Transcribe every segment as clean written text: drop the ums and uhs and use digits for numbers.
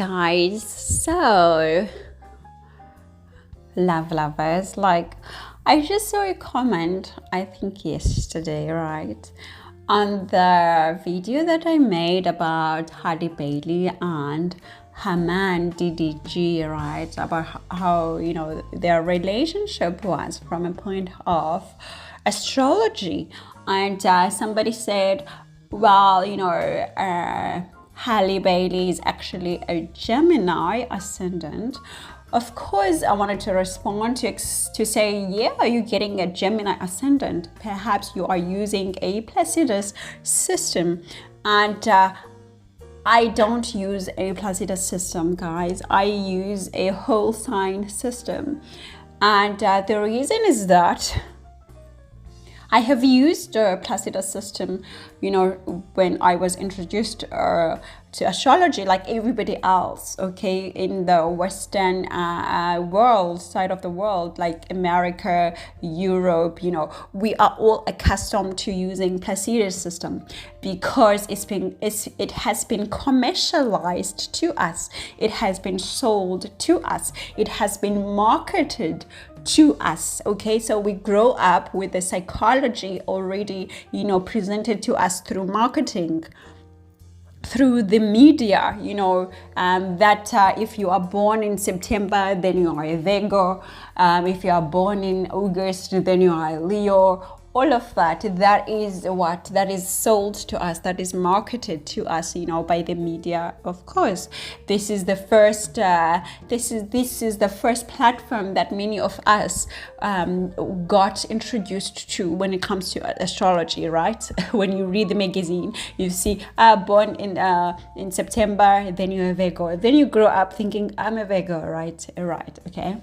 guys, so love lovers, like I just saw a comment, I think yesterday, right, on the video that I made about Halle Bailey and her man DDG, right, about how, you know, their relationship was from a point of astrology. And somebody said, well, you know, Halle Bailey is actually a Gemini ascendant. Of course, I wanted to respond to say, yeah, are you getting a Gemini ascendant? Perhaps you are using a Placidus system. And I don't use a Placidus system, guys. I use a Wholesign system. And the reason is that I have used the Placidus system, you know, when I was introduced to astrology, like everybody else, okay, in the Western world, side of the world, like America, Europe, you know, we are all accustomed to using Placidus system because it has been commercialized to us, it has been sold to us, it has been marketed to us. Okay, so we grow up with the psychology already, you know, presented to us through marketing, through the media, you know, that if you are born in September, then you are a Virgo. If you are born in August, then you are a Leo. All of that is sold to us, that is marketed to us, you know, by the media. Of course, this is the first platform that many of us got introduced to when it comes to astrology, right? When you read the magazine, you see born in September, then you're a Virgo, then you grow up thinking I'm a Virgo, right, okay.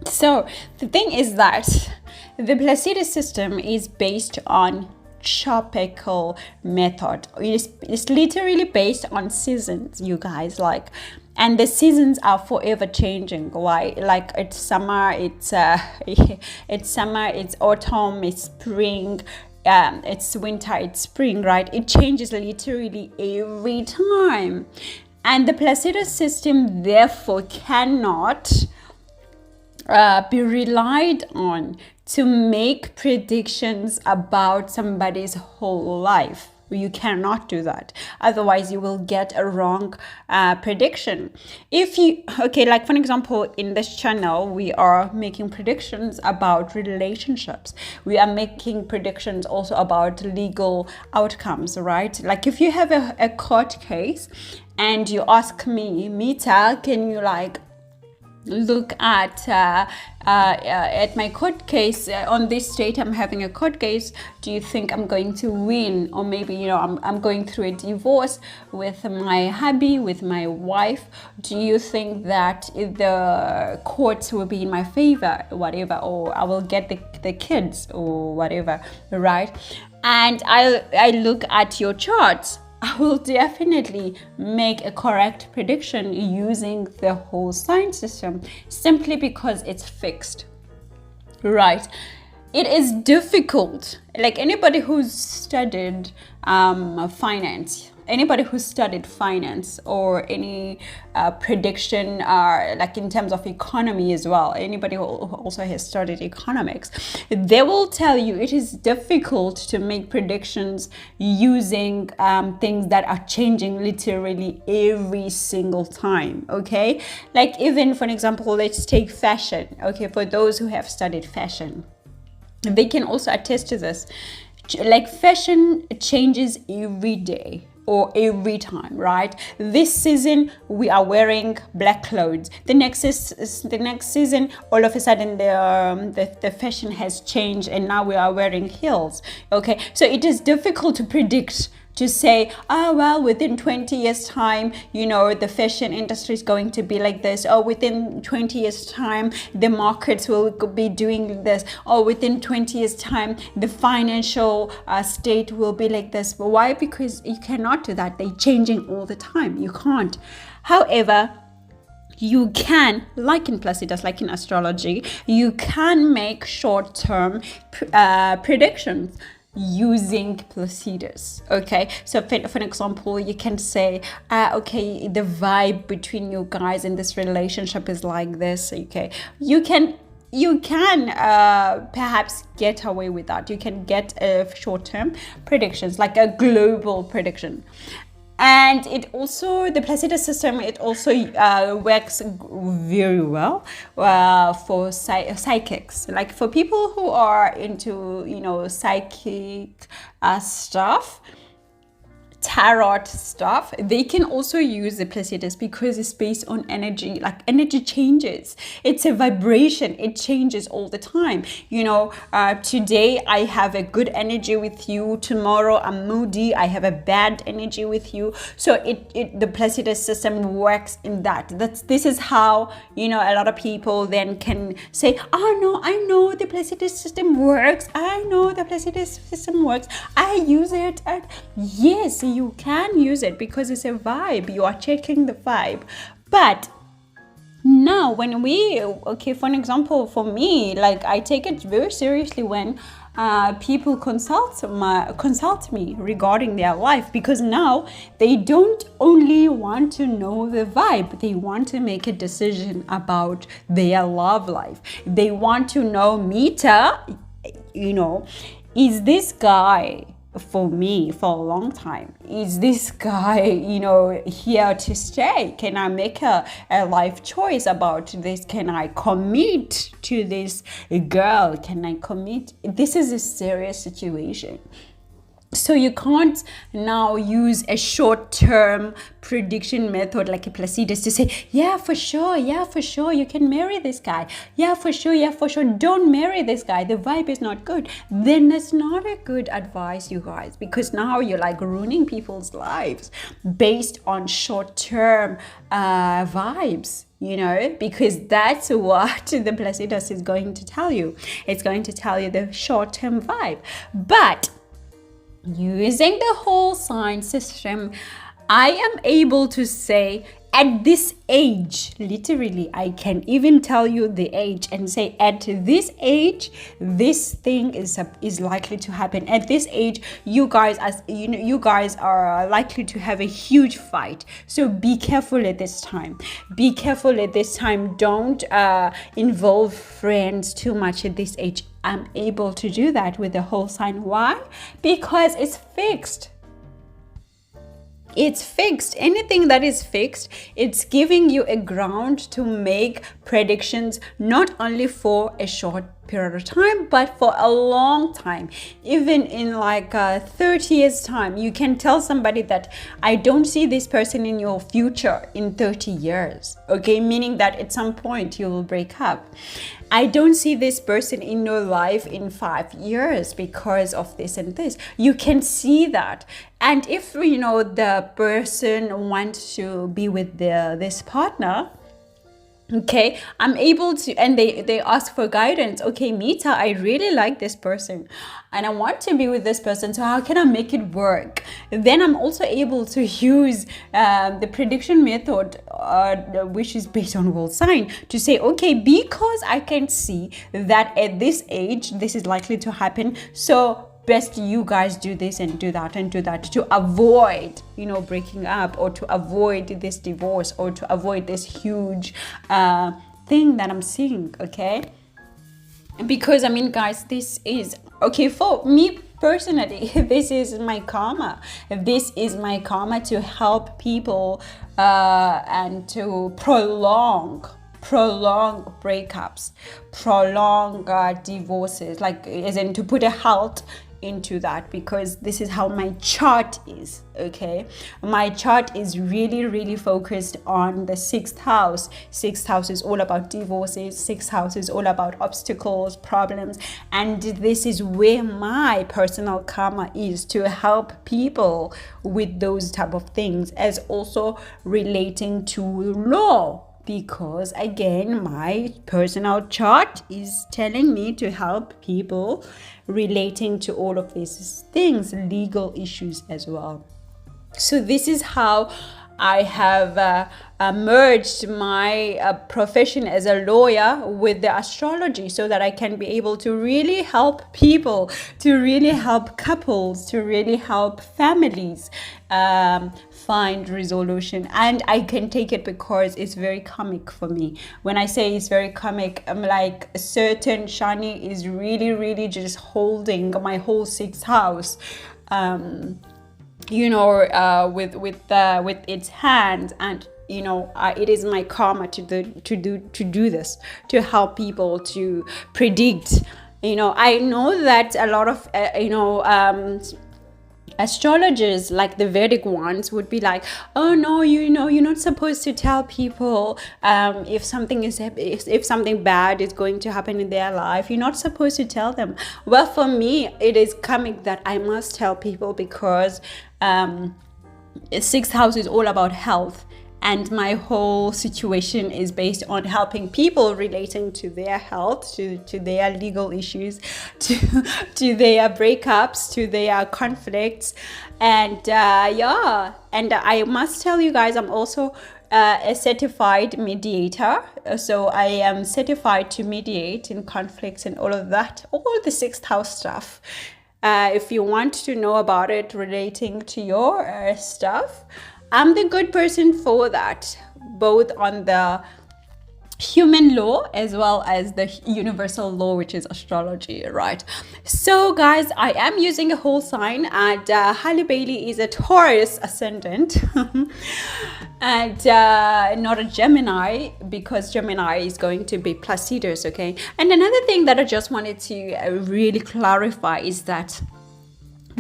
So the thing is that the Placidus system is based on tropical method. It's literally based on seasons, you guys, like, and the seasons are forever changing. Why? Like it's summer, it's summer, it's autumn, it's spring, it's winter, it's spring, right? It changes literally every time, and the Placidus system therefore cannot be relied on to make predictions about somebody's whole life. You cannot do that, otherwise you will get a wrong prediction. If you, okay, like for example, in this channel we are making predictions about relationships, we are making predictions also about legal outcomes, right? Like if you have a court case and you ask me, Mita, can you like look at my court case, on this date I'm having a court case, do you think I'm going to win? Or maybe, you know, I'm going through a divorce with my hubby, with my wife, do you think that the courts will be in my favor, whatever, or I will get the kids or whatever, right? And I look at your charts, I will definitely make a correct prediction using the whole sign system, simply because it's fixed, right? It is difficult, like anybody who's studied finance, or any prediction, like in terms of economy as well, anybody who also has studied economics, they will tell you it is difficult to make predictions using things that are changing literally every single time, okay? Like even, for example, let's take fashion, okay? For those who have studied fashion, they can also attest to this. Like fashion changes every day or every time, right? This season we are wearing black clothes. The next season, all of a sudden the fashion has changed and now we are wearing heels. Okay, so it is difficult to predict, to say, oh well, within 20 years time, you know, the fashion industry is going to be like this, or within 20 years time the markets will be doing this, or within 20 years time the financial state will be like this. But why? Because you cannot do that. They're changing all the time. You can't. However, you can, like in Placidus, like in astrology, you can make short-term predictions. using Placidus. Okay, so for an example, you can say, okay, the vibe between you guys in this relationship is like this. Okay, you can perhaps get away with that. You can get short-term predictions, like a global prediction. And it also, the Placidus system, it also works very well for psychics, like for people who are into, psychic stuff, tarot stuff. They can also use the Placidus because it's based on energy. Like energy changes, it's a vibration, it changes all the time. Today I have a good energy with you, tomorrow I'm moody, I have a bad energy with you. So the Placidus system works in that. This is how a lot of people then can say, oh no, I know the Placidus system works, I know the Placidus system works, I use it. And yes, you can use it because it's a vibe. You are checking the vibe. But now for an example, for me, like I take it very seriously when people consult me regarding their life, because now they don't only want to know the vibe, they want to make a decision about their love life. They want to know, Mita, is this guy for me for a long time? Is this guy, here to stay? Can I make a life choice about this? Can I commit to this girl? Can I commit? This is a serious situation. So you can't now use a short-term prediction method like a Placidus to say, yeah, for sure, you can marry this guy. Yeah, for sure, don't marry this guy. The vibe is not good. Then that's not a good advice, you guys, because now you're like ruining people's lives based on short-term vibes. Because that's what the Placidus is going to tell you. It's going to tell you the short-term vibe. But using the Wholesign system, I am able to say at this age, literally, I can even tell you the age and say at this age, this thing is likely to happen. At this age, you guys are likely to have a huge fight. So be careful at this time. Don't involve friends too much at this age. I'm able to do that with the Wholesign. Why? Because it's fixed. It's fixed. Anything that is fixed, it's giving you a ground to make predictions, not only for a short period of time, but for a long time. Even in like 30 years time, you can tell somebody that I don't see this person in your future in 30 years. Okay, meaning that at some point you will break up. I don't see this person in your life in 5 years because of this and this. You can see that. And if the person wants to be with this partner, okay, I'm able to, and they ask for guidance. Okay, Mita, I really like this person and I want to be with this person, so how can I make it work? Then I'm also able to use the prediction method, which is based on Wholesign, to say, okay, because I can see that at this age this is likely to happen, so best you guys do this and do that and do that to avoid breaking up, or to avoid this divorce, or to avoid this huge thing that I'm seeing. Okay, because guys, this is okay for me personally. This is my karma. This is my karma to help people and to prolong breakups, prolong divorces, like as in to put a halt into that, because this is how my chart is. Okay, my chart is really focused on the 6th house. 6th house is all about divorces. 6th house is all about obstacles, problems, and this is where my personal karma is, to help people with those type of things, as also relating to law. Because again, my personal chart is telling me to help people relating to all of these things, legal issues as well. So this is how I have merged my profession as a lawyer with the astrology so that I can be able to really help people, to really help couples, to really help families find resolution. And I can take it because it's very comic for me. When I say it's very comic, I'm like, a certain Shani is really, really just holding my whole sixth house. With its hand, and it is my karma to do this, to help people, to predict. I know that a lot of astrologers, like the Vedic ones, would be like, oh no, you're not supposed to tell people if something bad is going to happen in their life. You're not supposed to tell them. Well, for me, it is coming that I must tell people, because sixth house is all about health, and my whole situation is based on helping people relating to their health, to their legal issues, to their breakups, to their conflicts. And and I must tell you guys, I'm also a certified mediator. So I am certified to mediate in conflicts and all of that, all the sixth house stuff. If you want to know about it relating to your stuff, I'm the good person for that, both on the human law as well as the universal law, which is astrology, right? So guys, I am using a whole sign, and Halle Bailey is a Taurus ascendant and not a Gemini, because Gemini is going to be Placidus, okay? And another thing that I just wanted to really clarify is that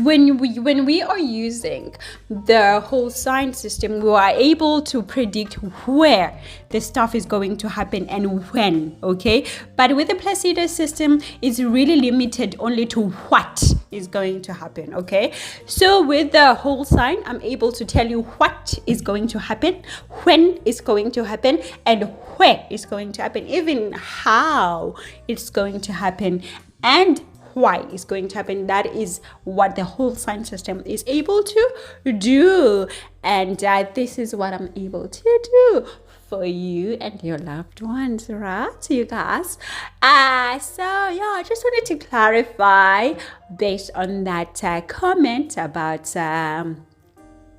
when we are using the whole sign system, we are able to predict where the stuff is going to happen and when, okay? But with the Placidus system, it's really limited only to what is going to happen, okay? So with the whole sign, I'm able to tell you what is going to happen, when it's going to happen, and where it's going to happen, even how it's going to happen, and why is going to happen. That is what the whole sign system is able to do, and this is what I'm able to do for you and your loved ones, right, you guys? So yeah, I just wanted to clarify based on that comment about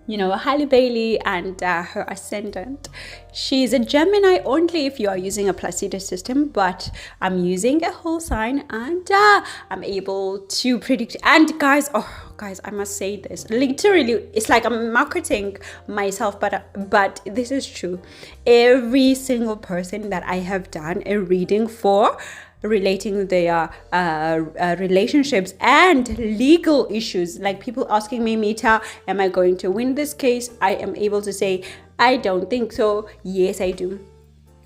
Halle Bailey and her ascendant. She's a Gemini only if you are using a Placidus system, but I'm using a whole sign, and I'm able to predict. And guys, I must say this. Literally, it's like I'm marketing myself, but this is true. Every single person that I have done a reading for, relating their relationships and legal issues, like people asking me, Mita, am I going to win this case? I am able to say, I don't think so. Yes, I do.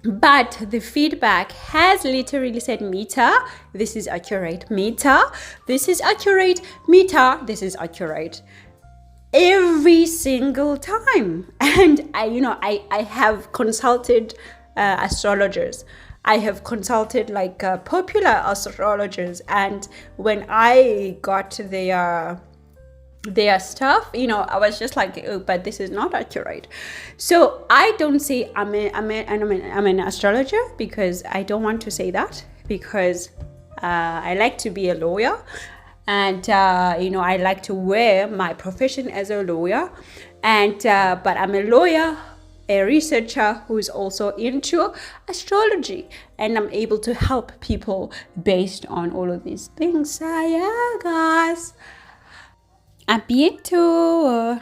But the feedback has literally said, Mita, this is accurate. Mita, this is accurate. Mita, this is accurate. Every single time. And I have consulted astrologers. I have consulted popular astrologers, and when I got their stuff, I was just like, oh, but this is not accurate. So I don't say I'm an astrologer, because I don't want to say that, because I like to be a lawyer, and I like to wear my profession as a lawyer, and but I'm a lawyer, a researcher who is also into astrology, and I'm able to help people based on all of these things. Yeah, guys. A bientôt.